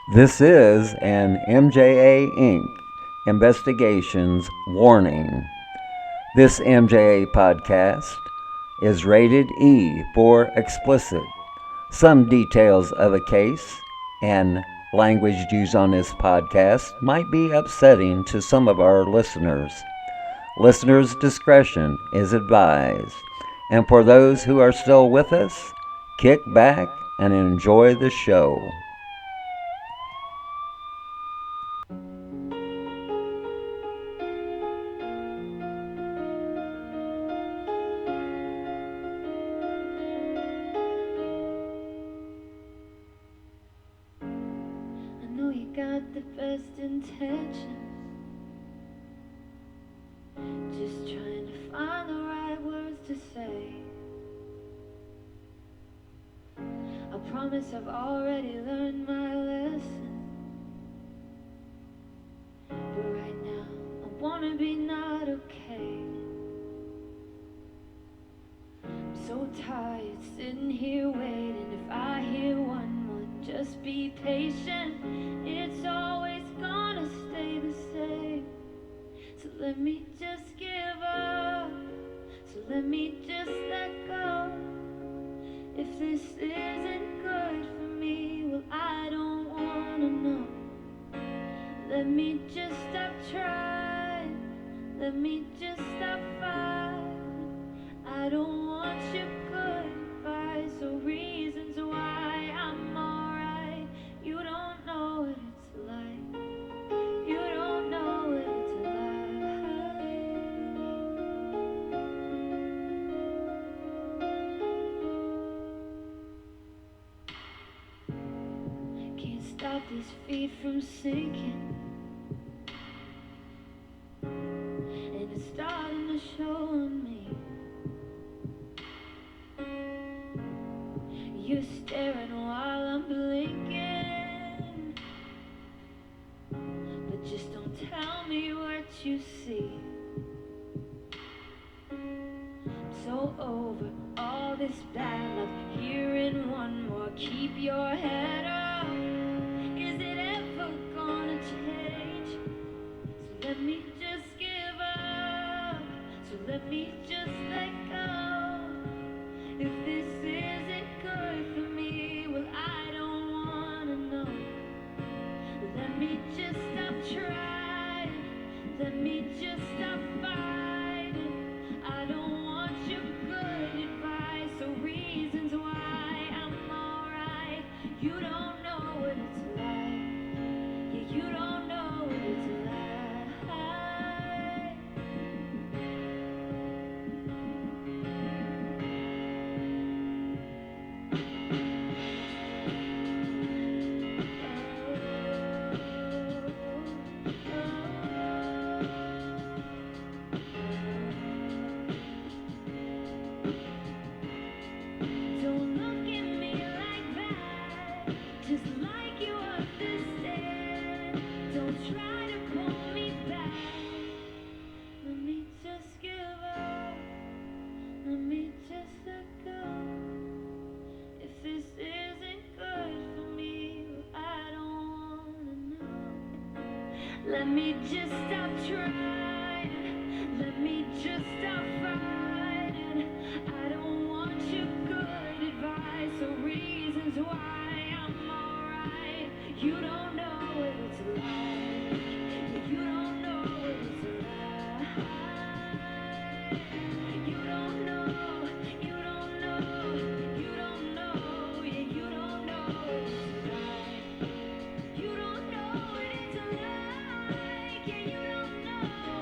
This is an MJA Inc. Investigations warning. This MJA podcast is rated E for explicit. Some details of a case and language used on this podcast might be upsetting to some of our listeners. Listeners' discretion is advised. And for those who are still with us, kick back and enjoy the show. I know you got the best intentions, just trying to find the right words to say. I promise I've already learned my lesson, but right now I wanna be not okay. I'm so tired sitting here waiting. If I hear one more, just be patient. It's always gonna stay the same. So let me just give up. So let me just let go. If this isn't good for me, well, I don't wanna know. Let me just stop trying. Let me just stop fighting. I don't want your good advice or reasons why I'm alright. You don't know what it's like. You don't know what it's like. Can't stop these feet from sinking, and it's starting to show on me. You're staring while I'm blinking, but just don't tell me what you see. I'm so over all this bad luck, hearing one more. Keep your head up. Is it ever gonna change? So let me just give up. So let me just let go. If this isn't good for me, well, I don't wanna know. Let me just stop trying. Let me just stop fighting. I don't want your good advice or reasons why I'm alright. You don't know what it's like. Yeah, you don't know what it's like. Don't look at me like that, just like you understand. Don't try to pull me back. Let me just give up. Let me just let go. If this isn't good for me, well, I don't wanna know. Let me just stop trying. Let me just stop fighting. I don't want your good advice or reasons why I'm alright. You don't know what it's like. You don't know what it's like. You don't know. You don't know. You don't know. Yeah, you don't know what it's like. You don't know what it's like. Yeah, you don't know.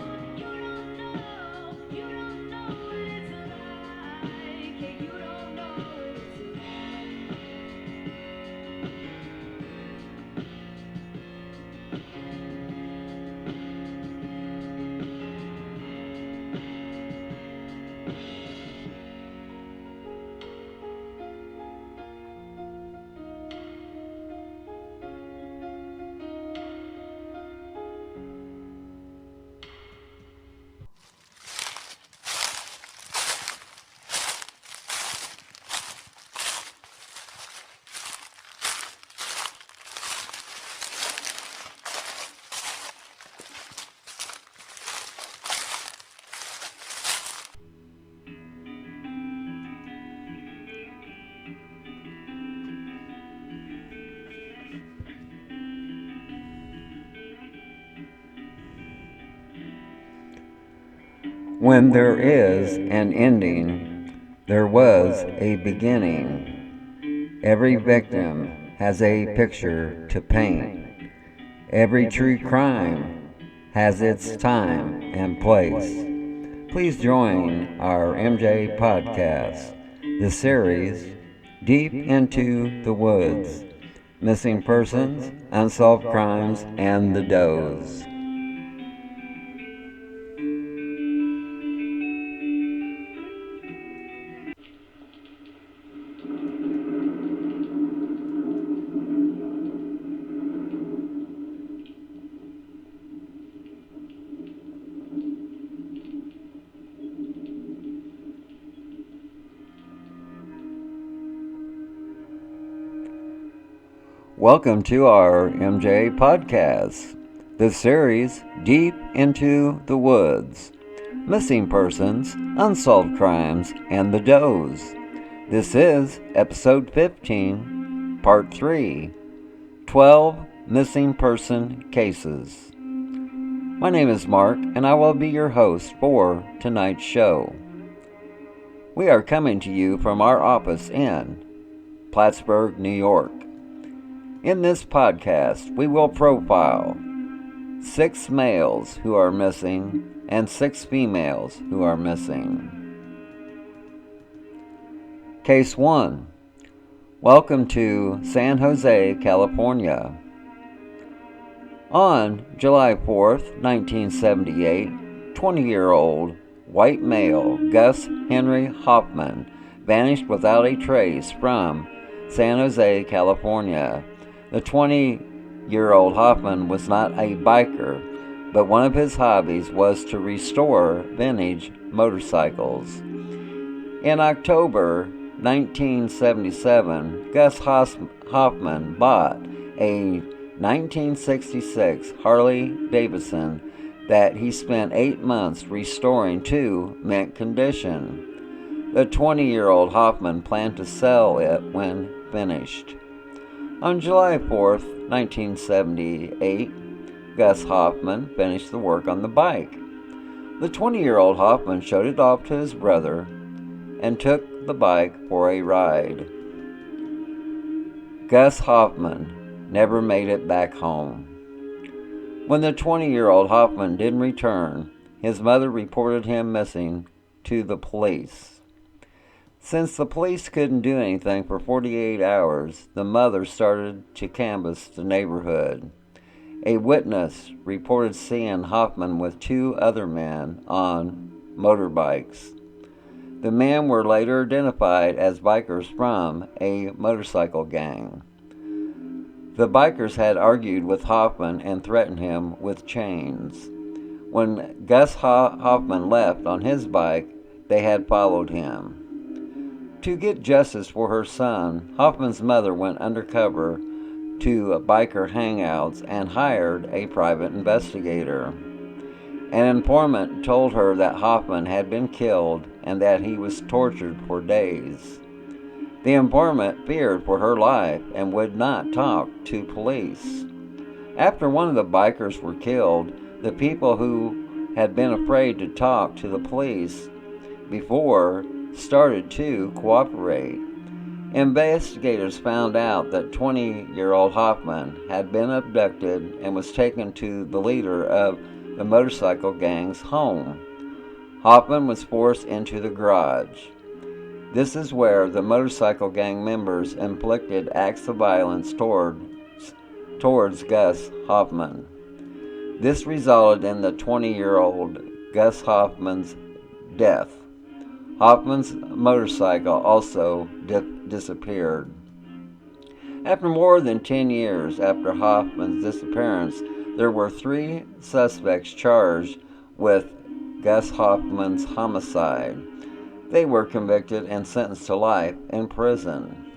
When there is an ending, there was a beginning. Every victim has a picture to paint. Every true crime has its time and place. Please join our MJ podcast, the series Deep into the Woods, Missing Persons, Unsolved Crimes, and the Does. Welcome to our MJ podcast, the series Deep into the Woods, Missing Persons, Unsolved Crimes, and the Does. This is episode 15, part 3, 12 Missing Person Cases. My name is Mark, and I will be your host for tonight's show. We are coming to you from our office in Plattsburgh, New York. In this podcast, we will profile 6 males who are missing and 6 females who are missing. Case 1. Welcome to San Jose, California. On July 4th, 1978, 20-year-old white male Gus Henry Hoffman vanished without a trace from San Jose, California. The 20-year-old Hoffman was not a biker, but one of his hobbies was to restore vintage motorcycles. In October 1977, Gus Hoffman bought a 1966 Harley Davidson that he spent 8 months restoring to mint condition. The 20-year-old Hoffman planned to sell it when finished. On July 4th, 1978, Gus Hoffman finished the work on the bike. The 20-year-old Hoffman showed it off to his brother and took the bike for a ride. Gus Hoffman never made it back home. When the 20-year-old Hoffman didn't return, his mother reported him missing to the police. Since the police couldn't do anything for 48 hours, the mother started to canvass the neighborhood. A witness reported seeing Hoffman with 2 other men on motorbikes. The men were later identified as bikers from a motorcycle gang. The bikers had argued with Hoffman and threatened him with chains. When Gus Hoffman left on his bike, they had followed him. To get justice for her son, Hoffman's mother went undercover to biker hangouts and hired a private investigator. An informant told her that Hoffman had been killed and that he was tortured for days. The informant feared for her life and would not talk to police. After one of the bikers were killed, the people who had been afraid to talk to the police before started to cooperate. Investigators found out that 20-year-old Hoffman had been abducted and was taken to the leader of the motorcycle gang's home. Hoffman was forced into the garage. This is where the motorcycle gang members inflicted acts of violence towards Gus Hoffman. This resulted in the 20-year-old Gus Hoffman's death. Hoffman's motorcycle also disappeared. After more than 10 years after Hoffman's disappearance, there were 3 suspects charged with Gus Hoffman's homicide. They were convicted and sentenced to life in prison.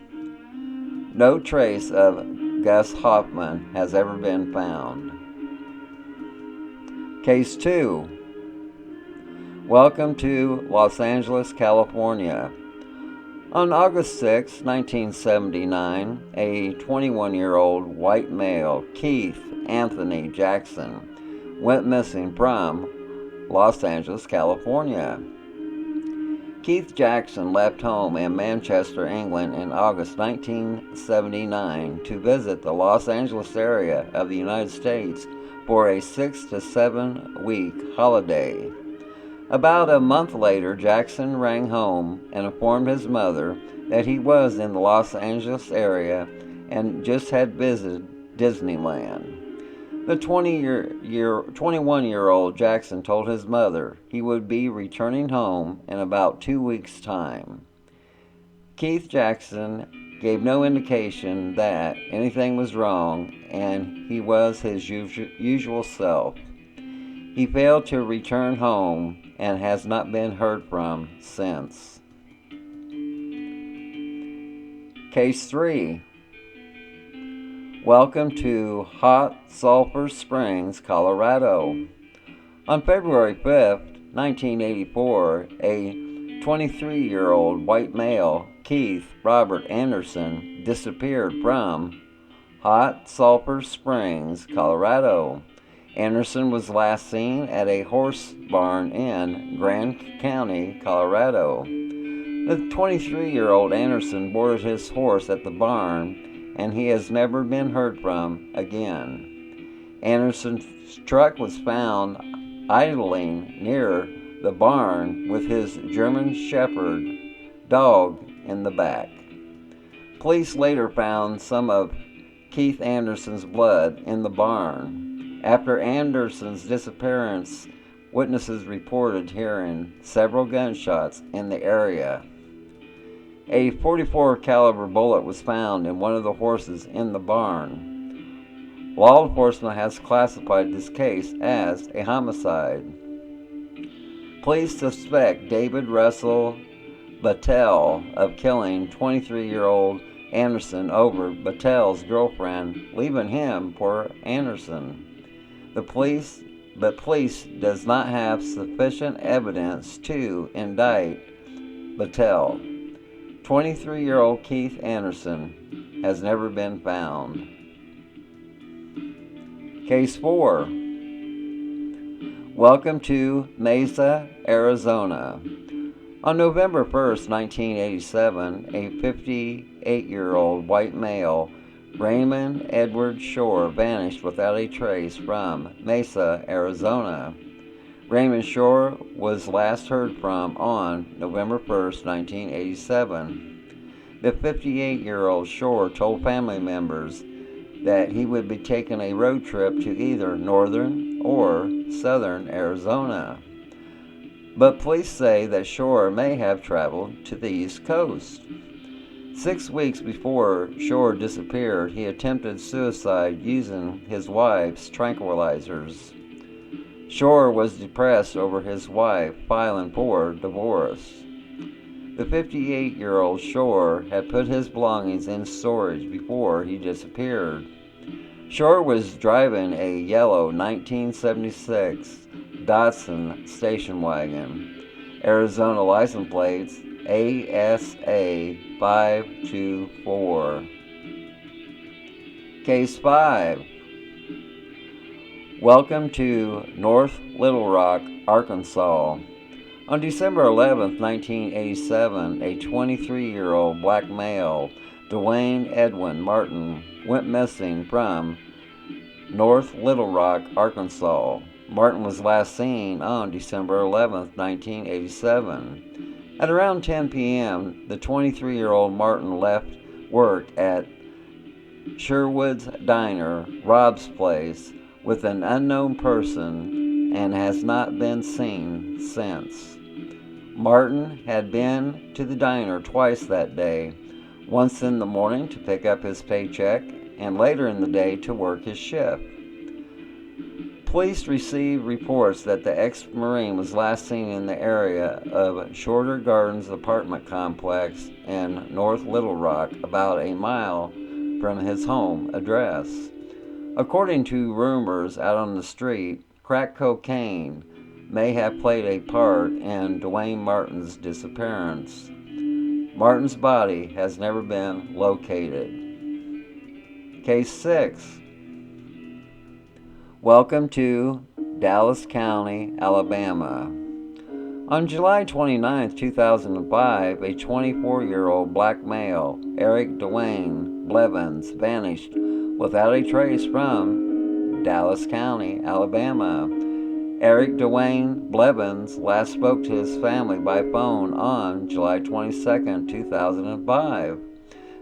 No trace of Gus Hoffman has ever been found. Case 2. Welcome to Los Angeles, California. On August 6, 1979, a 21-year-old white male, Keith Anthony Jackson, went missing from Los Angeles, California. Keith Jackson left home in Manchester, England in August 1979 to visit the Los Angeles area of the United States for a 6 to 7 week holiday. About a month later, Jackson rang home and informed his mother that he was in the Los Angeles area and just had visited Disneyland. The 21-year-old Jackson told his mother he would be returning home in about 2 weeks' time. Keith Jackson gave no indication that anything was wrong, and he was his usual self. He failed to return home and has not been heard from since. Case 3. Welcome to Hot Sulphur Springs, Colorado. On February 5th, 1984, a 23-year-old white male, Keith Robert Anderson, disappeared from Hot Sulphur Springs, Colorado. Anderson was last seen at a horse barn in Grand County, Colorado. The 23-year-old Anderson boarded his horse at the barn, and he has never been heard from again. Anderson's truck was found idling near the barn with his German Shepherd dog in the back. Police later found some of Keith Anderson's blood in the barn. After Anderson's disappearance, witnesses reported hearing several gunshots in the area. A .44 caliber bullet was found in one of the horses in the barn. Law enforcement has classified this case as a homicide. Police suspect David Russell Battelle of killing 23-year-old Anderson over Battelle's girlfriend, leaving him for Anderson. Police does not have sufficient evidence to indict Battelle. 23-year-old Keith Anderson has never been found. Case 4. Welcome to Mesa, Arizona. On November 1st, 1987, a 58-year-old white male, Raymond Edward Shore, vanished without a trace from Mesa, Arizona. Raymond Shore was last heard from on November 1st, 1987. The 58-year-old Shore told family members that he would be taking a road trip to either northern or southern Arizona. But police say that Shore may have traveled to the East Coast. 6 weeks before Shore disappeared, he attempted suicide using his wife's tranquilizers. Shore was depressed over his wife filing for divorce. The 58-year-old Shore had put his belongings in storage before he disappeared. Shore was driving a yellow 1976 Datsun station wagon, Arizona license plates ASA 524. Case 5. Welcome to North Little Rock, Arkansas. On December 11, 1987, a 23-year-old black male, Dwayne Edwin Martin, went missing from North Little Rock, Arkansas. Martin was last seen on December 11, 1987. At around 10 p.m., the 23-year-old Martin left work at Sherwood's Diner, Rob's Place, with an unknown person and has not been seen since. Martin had been to the diner twice that day, once in the morning to pick up his paycheck and later in the day to work his shift. Police received reports that the ex-Marine was last seen in the area of Shorter Gardens apartment complex in North Little Rock, about a mile from his home address. According to rumors out on the street, crack cocaine may have played a part in Dwayne Martin's disappearance. Martin's body has never been located. Case 6. Welcome to Dallas County, Alabama. On July 29, 2005, a 24-year-old black male, Eric Dwayne Blevins, vanished without a trace from Dallas County, Alabama. Eric Dwayne Blevins last spoke to his family by phone on July 22, 2005.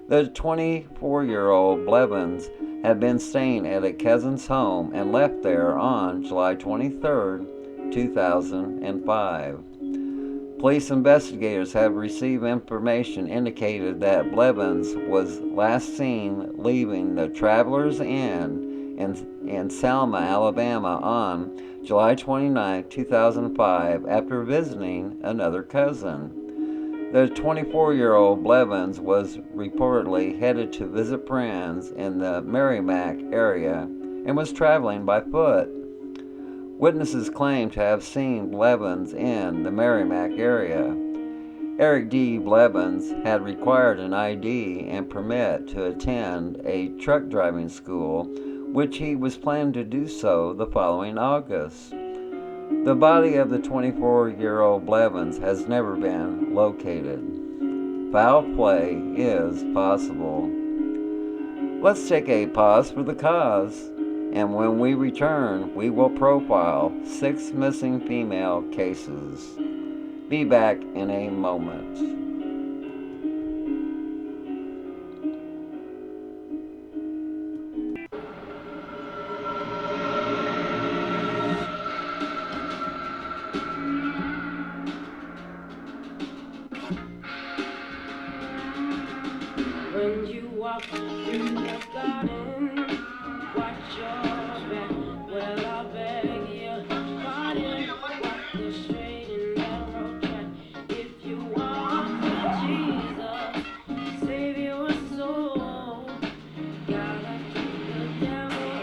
The 24-year-old Blevins had been staying at a cousin's home and left there on July 23, 2005. Police investigators have received information indicated that Blevins was last seen leaving the Travelers Inn in Selma, Alabama on July 29, 2005 after visiting another cousin. The 24-year-old Blevins was reportedly headed to visit friends in the Merrimack area and was traveling by foot. Witnesses claim to have seen Blevins in the Merrimack area. Eric D. Blevins had required an ID and permit to attend a truck driving school, which he was planning to do so the following August. The body of the 24-year-old Blevins has never been located. Foul play is possible. Let's take a pause for the cause. And when we return, we will profile 6 missing female cases. Be back in a moment. When you walk through the garden, watch your back. Well, I beg your pardon. Walk the straight and narrow track. If you walk with Jesus, save your soul. Gotta keep the devil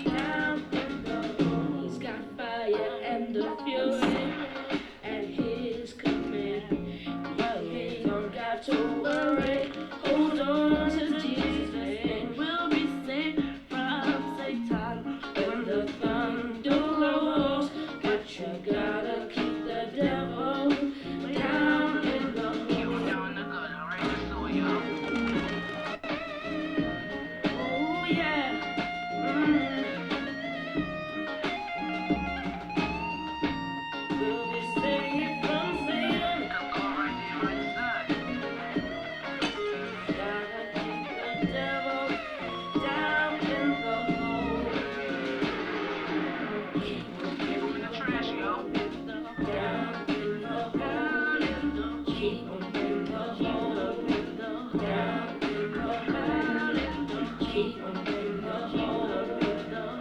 down in the hole. He's got fire and the fury at his command, but we don't got to worry. Hold on to Jesus and we'll be safe from Satan when the thunder rolls. But you gotta keep the devil down in the hole. Oh yeah. We'll be safe from Satan. Gotta keep the devil down in the hole. Keep him in the trash, yo. Down in the hole. Keep him in the hole. Down in the hole. Keep him in the hole.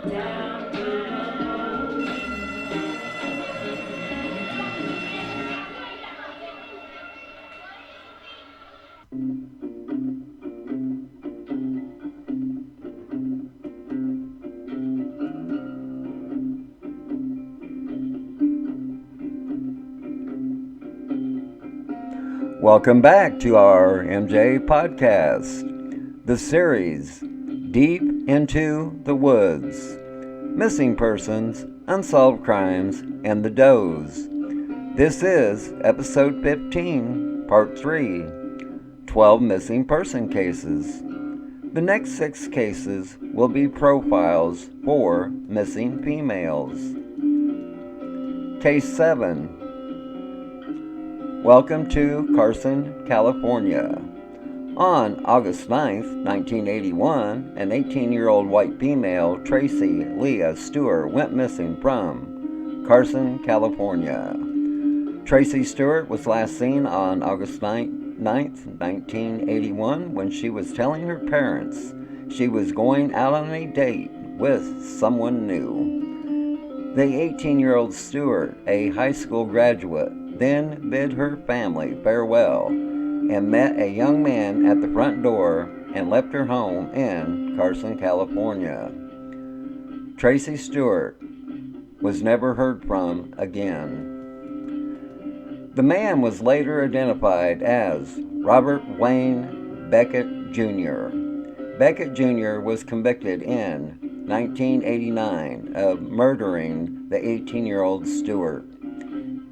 Down in the hole. Welcome back to our MJA podcast, the series Deep into the Woods, Missing Persons, Unsolved Crimes, and the Does. This is episode 15, part 3, 12 missing person cases. The next 6 cases will be profiles for missing females. Case 7. Welcome to Carson, California. On August 9, 1981, an 18-year-old white female, Tracy Leah Stewart, went missing from Carson, California. Tracy Stewart was last seen on August 9, 1981, when she was telling her parents she was going out on a date with someone new. The 18-year-old Stewart, a high school graduate, then bid her family farewell and met a young man at the front door and left her home in Carson, California. Tracy Stewart was never heard from again. The man was later identified as Robert Wayne Beckett Jr. Beckett Jr. was convicted in 1989, of murdering the 18-year-old Stewart.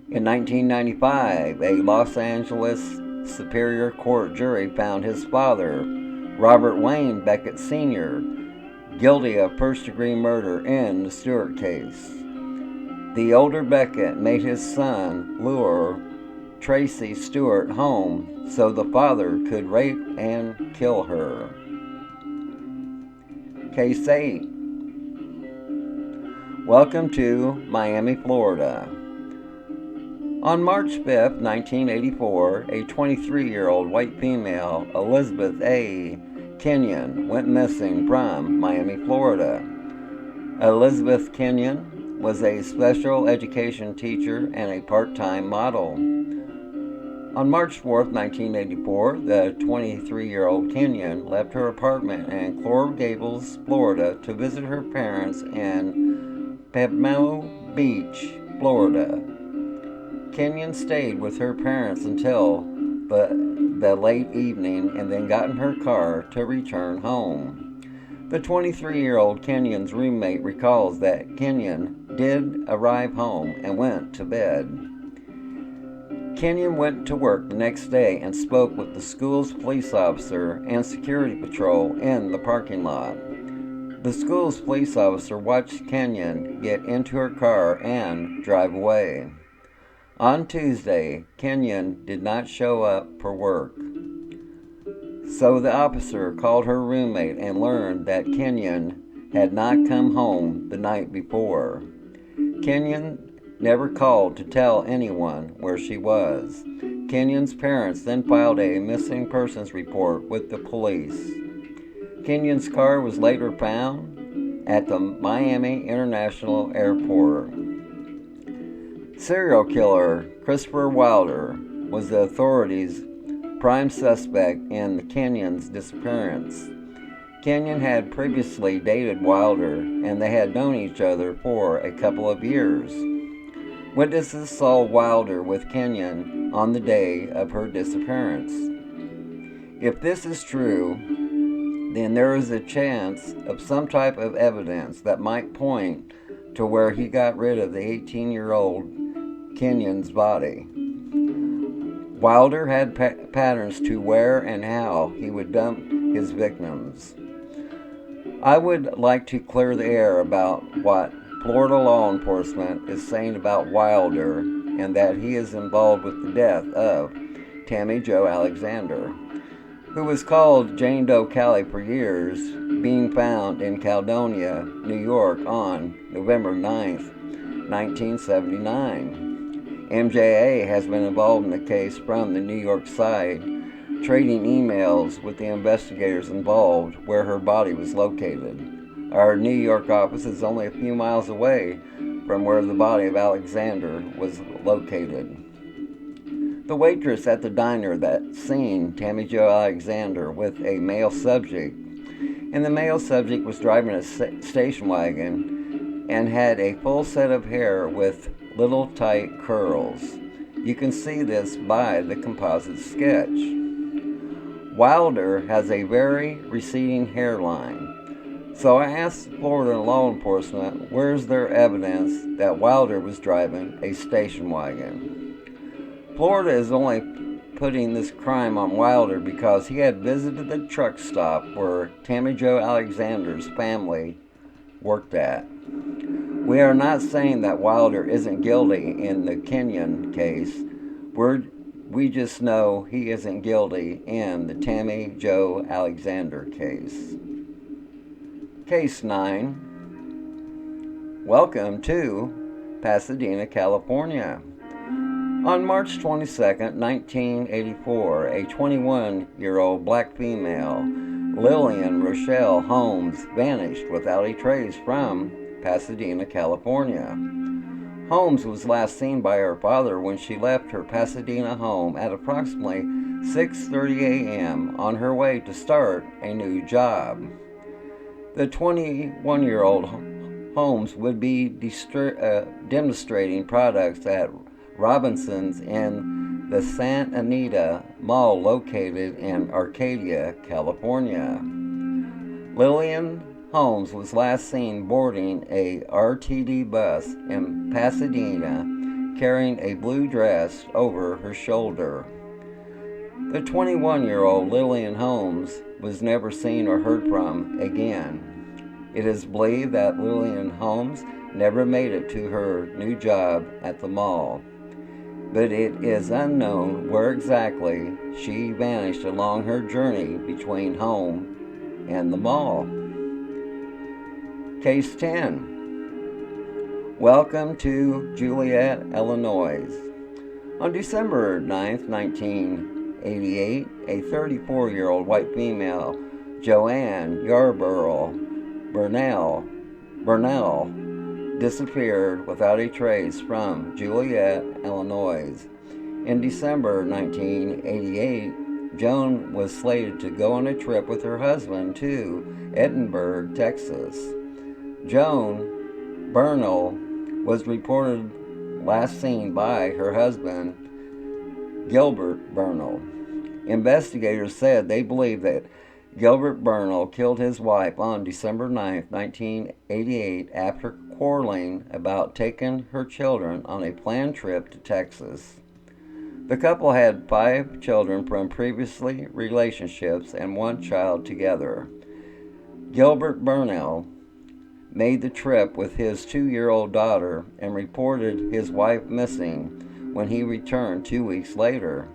In 1995, a Los Angeles Superior Court jury found his father, Robert Wayne Beckett Sr., guilty of first-degree murder in the Stewart case. The older Beckett made his son lure Tracy Stewart home so the father could rape and kill her. Case 8. Welcome to Miami, Florida. On March 5, 1984, a 23-year-old white female, Elizabeth A. Kenyon, went missing from Miami, Florida. Elizabeth Kenyon was a special education teacher and a part-time model. On March 4, 1984, the 23-year-old Kenyon left her apartment in Coral Gables, Florida, to visit her parents in Pebble Beach, Florida. Kenyon stayed with her parents until the late evening and then got in her car to return home. The 23-year-old Kenyon's roommate recalls that Kenyon did arrive home and went to bed. Kenyon went to work the next day and spoke with the school's police officer and security patrol in the parking lot. The school's police officer watched Kenyon get into her car and drive away. On Tuesday, Kenyon did not show up for work. So the officer called her roommate and learned that Kenyon had not come home the night before. Kenyon never called to tell anyone where she was. Kenyon's parents then filed a missing persons report with the police. Kenyon's car was later found at the Miami International Airport. Serial killer Christopher Wilder was the authorities' prime suspect in the Kenyon's disappearance. Kenyon had previously dated Wilder, and they had known each other for a couple of years. Witnesses saw Wilder with Kenyon on the day of her disappearance. If this is true, then there is a chance of some type of evidence that might point to where he got rid of the 18-year-old Kenyon's body. Wilder had patterns to where and how he would dump his victims. I would like to clear the air about what Florida law enforcement is saying about Wilder and that he is involved with the death of Tammy Jo Alexander, who was called Jane Doe Callie for years, being found in Caledonia, New York on November 9, 1979. MJA has been involved in the case from the New York side, trading emails with the investigators involved where her body was located. Our New York office is only a few miles away from where the body of Alexander was located. The waitress at the diner that seen Tammy Jo Alexander with a male subject, and the male subject was driving a station wagon and had a full set of hair with little tight curls. You can see this by the composite sketch. Wilder has a very receding hairline. So I asked Florida law enforcement, where's their evidence that Wilder was driving a station wagon? Florida is only putting this crime on Wilder because he had visited the truck stop where Tammy Jo Alexander's family worked at. We are not saying that Wilder isn't guilty in the Kenyon case. We just know he isn't guilty in the Tammy Jo Alexander case. Case 9. Welcome to Pasadena, California. On March 22, 1984, a 21-year-old black female, Lillian Rochelle Holmes, vanished without a trace from Pasadena, California. Holmes was last seen by her father when she left her Pasadena home at approximately 6:30 a.m. on her way to start a new job. The 21-year-old Holmes would be demonstrating products at Robinson's in the Santa Anita Mall located in Arcadia, California. Lillian Holmes was last seen boarding a RTD bus in Pasadena, carrying a blue dress over her shoulder. The 21-year-old Lillian Holmes was never seen or heard from again. It is believed that Lillian Holmes never made it to her new job at the mall, but it is unknown where exactly she vanished along her journey between home and the mall. Case 10. Welcome to Joliet, Illinois. On December 9, 1988, a 34-year-old white female, Joanne Yarborough Burnell, disappeared without a trace from Joliet, Illinois. In December 1988, Joan was slated to go on a trip with her husband to Edinburgh, Texas. Joan Burnell was reported last seen by her husband, Gilbert Burnell. Investigators said they believe that Gilbert Burnell killed his wife on December 9, 1988, after quarreling about taking her children on a planned trip to Texas. The couple had 5 children from previous relationships and 1 child together. Gilbert Burnell made the trip with his 2-year-old daughter and reported his wife missing when he returned 2 weeks later.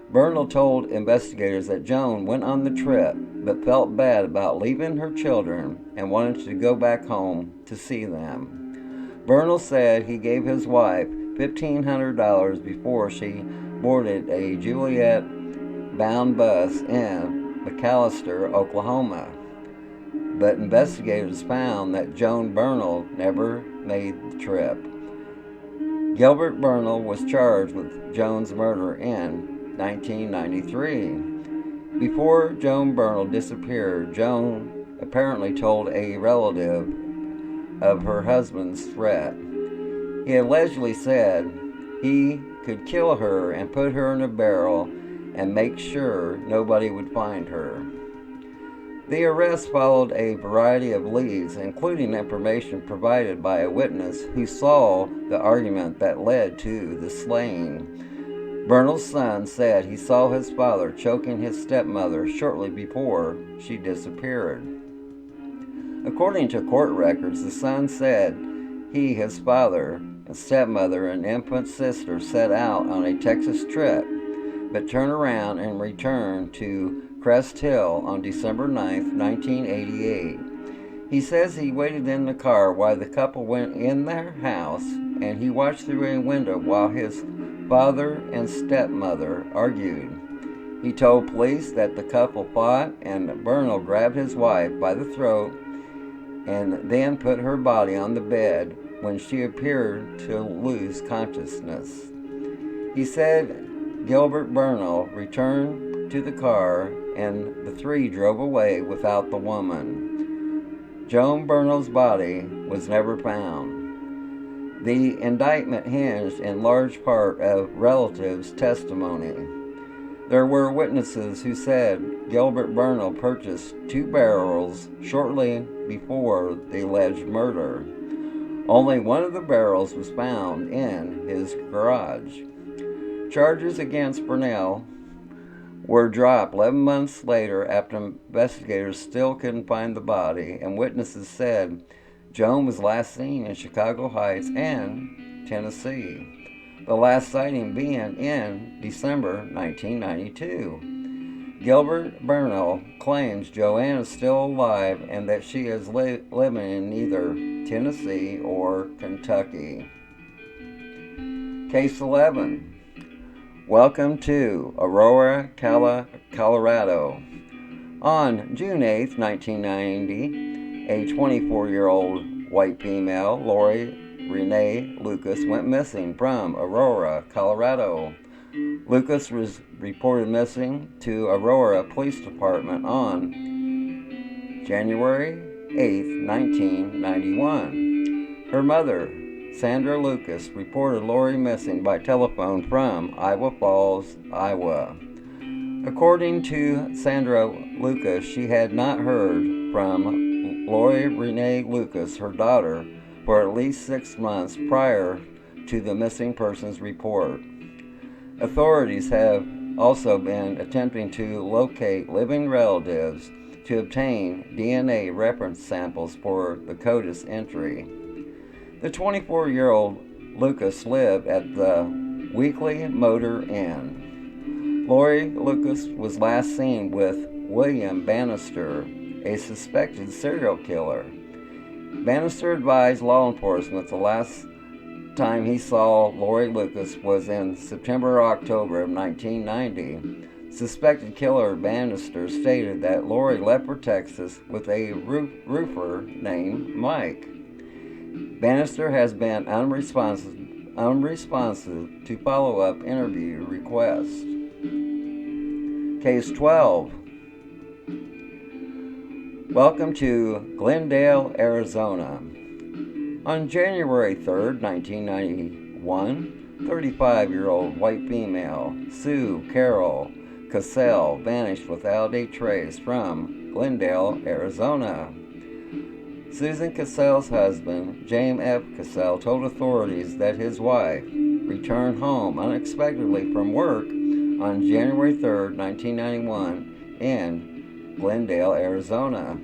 Burnell told investigators that Joan went on the trip but felt bad about leaving her children and wanted to go back home to see them. Burnell said he gave his wife $1,500 before she boarded a Joliet-bound bus in McAlester, Oklahoma. But investigators found that Joan Burnell never made the trip. Gilbert Burnell was charged with Joan's murder in 1993. Before Joan Burnell disappeared, Joan apparently told a relative of her husband's threat. He allegedly said he could kill her and put her in a barrel and make sure nobody would find her. The arrest followed a variety of leads, including information provided by a witness who saw the argument that led to the slaying. Burnell's son said he saw his father choking his stepmother shortly before she disappeared. According to court records, the son said he, his father, and stepmother and infant sister set out on a Texas trip, but turned around and returned to Crest Hill on December 9, 1988. He says he waited in the car while the couple went in their house, and he watched through a window while his father and stepmother argued. He told police that the couple fought and Burnell grabbed his wife by the throat and then put her body on the bed when she appeared to lose consciousness. He said Gilbert Burnell returned to the car and the 3 drove away without the woman. Joan Burnell's body was never found. The indictment hinged in large part of relatives' testimony. There were witnesses who said Gilbert Burnell purchased 2 barrels shortly before the alleged murder. Only one of the barrels was found in his garage. Charges against Burnell were dropped 11 months later after investigators still couldn't find the body, and witnesses said Joan was last seen in Chicago Heights and Tennessee, the last sighting being in December 1992. Gilbert Burnell claims Joanne is still alive and that she is living in either Tennessee or Kentucky. Case 11. Welcome to Aurora, Colorado. On June 8, 1990, a 24-year-old white female, Lori Renee Lucas, went missing from Aurora, Colorado. Lucas was reported missing to Aurora Police Department on January 8, 1991. Her mother, Sandra Lucas, reported Lori missing by telephone from Iowa Falls, Iowa. According to Sandra Lucas, she had not heard from Lori Renee Lucas, her daughter, for at least 6 months prior to the missing persons report. Authorities have also been attempting to locate living relatives to obtain DNA reference samples for the CODIS entry. The 24-year-old Lucas lived at the Weekly Motor Inn. Lori Lucas was last seen with William Bannister, a suspected serial killer. Bannister advised law enforcement the last time he saw Lori Lucas was in September or October of 1990. Suspected killer Bannister stated that Lori left for Texas with a roofer named Mike. Bannister has been unresponsive to follow-up interview requests. Case 12. Welcome to Glendale, Arizona. On January 3, 1991, 35-year-old white female Sue Carol Cassell vanished without a trace from Glendale, Arizona. Susan Cassell's husband, James F. Cassell, told authorities that his wife returned home unexpectedly from work on January 3, 1991 in Glendale, Arizona.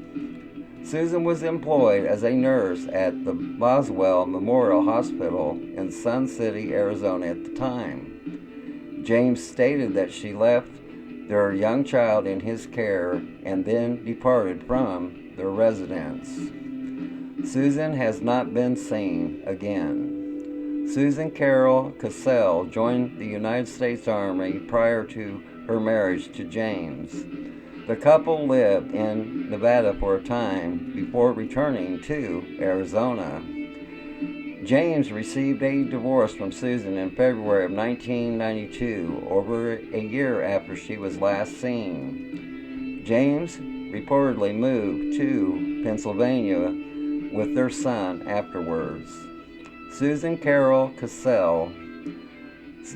Susan was employed as a nurse at the Boswell Memorial Hospital in Sun City, Arizona at the time. James stated that she left their young child in his care and then departed from their residence. Susan has not been seen again. Susan Carol Cassell joined the United States Army prior to her marriage to James. The couple lived in Nevada for a time before returning to Arizona. James received a divorce from Susan in February of 1992, over a year after she was last seen. James reportedly moved to Pennsylvania with their son afterwards. Susan Carol Cassell's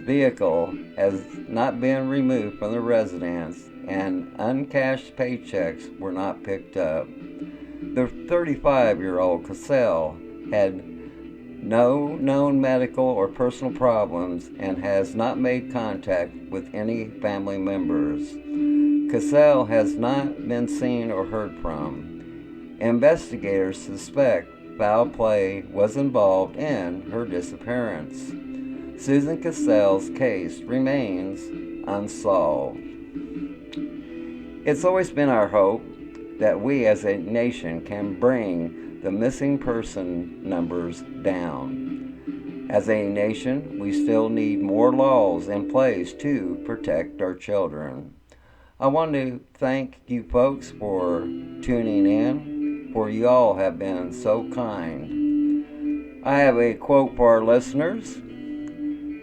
vehicle has not been removed from the residence, and uncashed paychecks were not picked up. The 35-year-old Cassell had no known medical or personal problems and has not made contact with any family members. Cassell has not been seen or heard from. Investigators suspect foul play was involved in her disappearance. Susan Cassell's case remains unsolved. It's always been our hope that we as a nation can bring the missing person numbers down. As a nation, we still need more laws in place to protect our children. I want to thank you folks for tuning in, for you all have been so kind. I have a quote for our listeners.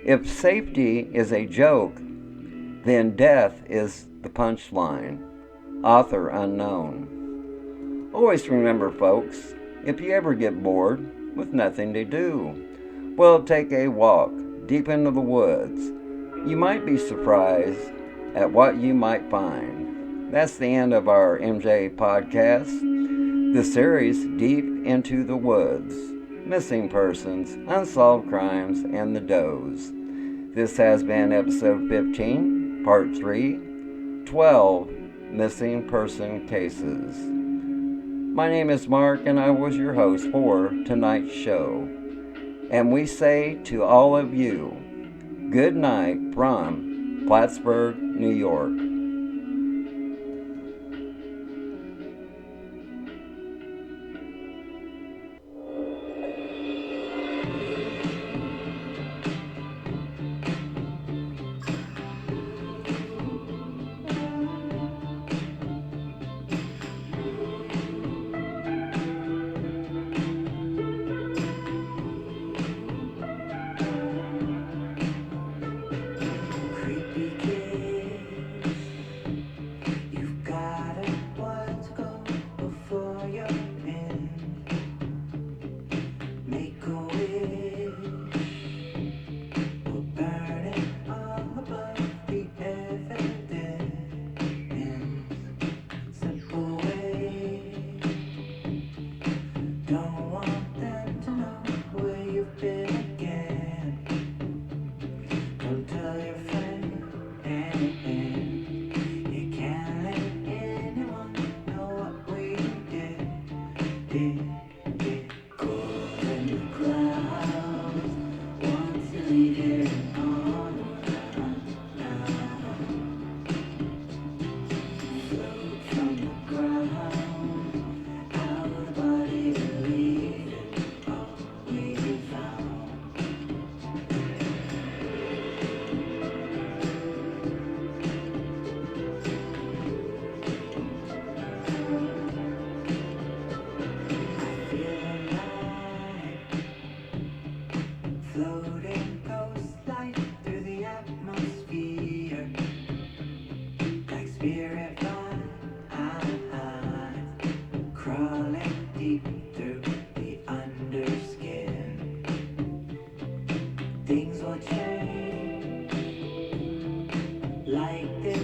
If safety is a joke, then death is the punchline. Author unknown. Always remember, folks, if you ever get bored with nothing to do, well, take a walk deep into the woods. You might be surprised at what you might find. That's the end of our MJA podcast. The series Deep into the Woods, Missing Persons, Unsolved Crimes, and the Does. This has been episode 15, part 3, 12 Missing Person Cases. My name is Mark, and I was your host for tonight's show. And we say to all of you, good night from Plattsburgh, New York. make this